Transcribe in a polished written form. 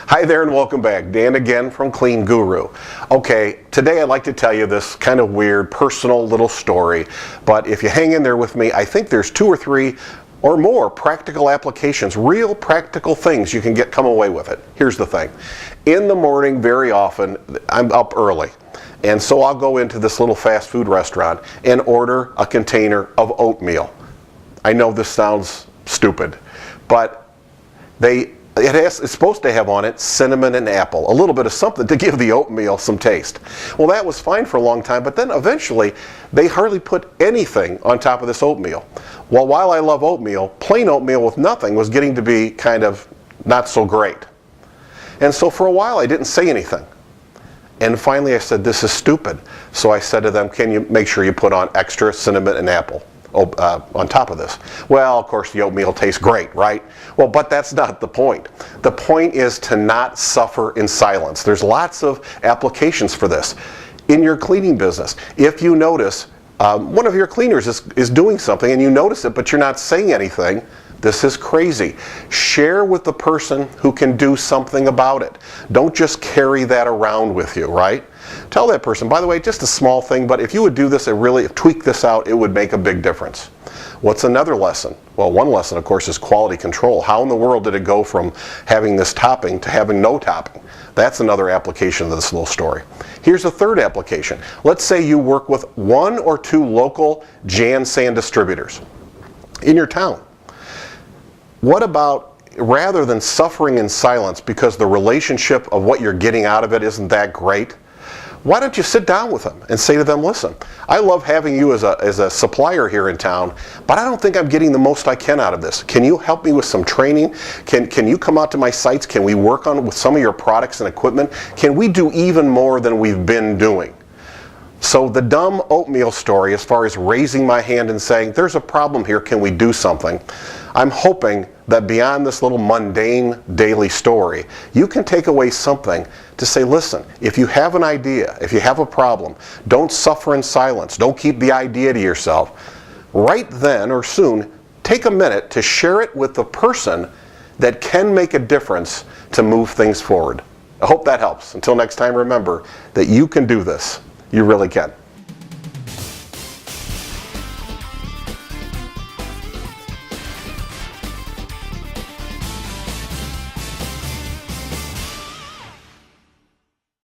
Hi there and welcome back. Dan again from CleanGuru. Okay, today I'd like to tell you this kind of weird personal little story, but if you hang in there with me, I think there's 2 or 3 or more practical applications, real practical things you can come away with it. Here's the thing. In the morning, very often, I'm up early. And so I'll go into this little fast food restaurant and order a container of oatmeal. I know this sounds stupid, but it's supposed to have on it cinnamon and apple, a little bit of something to give the oatmeal some taste. Well, that was fine for a long time, but then eventually they hardly put anything on top of this oatmeal. Well, while I love oatmeal, plain oatmeal with nothing was getting to be kind of not so great. And so for a while I didn't say anything. And finally I said, this is stupid. So I said to them, can you make sure you put on extra cinnamon and apple on top of this? Well, of course the oatmeal tastes great, right? Well, but that's not the point. The point is to not suffer in silence. There's lots of applications for this. In your cleaning business, if you notice one of your cleaners is doing something and you notice it but you're not saying anything, this is crazy. Share with the person who can do something about it. Don't just carry that around with you, right? Tell that person, by the way, just a small thing, but if you would do this and really tweak this out, it would make a big difference. What's another lesson? Well, one lesson, of course, is quality control. How in the world did it go from having this topping to having no topping? That's another application of this little story. Here's a third application. Let's say you work with 1 or 2 local Jan sand distributors in your town. What about, rather than suffering in silence because the relationship of what you're getting out of it isn't that great, why don't you sit down with them and say to them, listen, I love having you as a supplier here in town, but I don't think I'm getting the most I can out of this. Can you help me with some training? Can you come out to my sites? Can we work on with some of your products and equipment? Can we do even more than we've been doing? So the dumb oatmeal story, as far as raising my hand and saying, there's a problem here, can we do something? I'm hoping that beyond this little mundane daily story, you can take away something to say, listen, if you have an idea, if you have a problem, don't suffer in silence. Don't keep the idea to yourself. Right then or soon, take a minute to share it with the person that can make a difference to move things forward. I hope that helps. Until next time, remember that you can do this. You really can.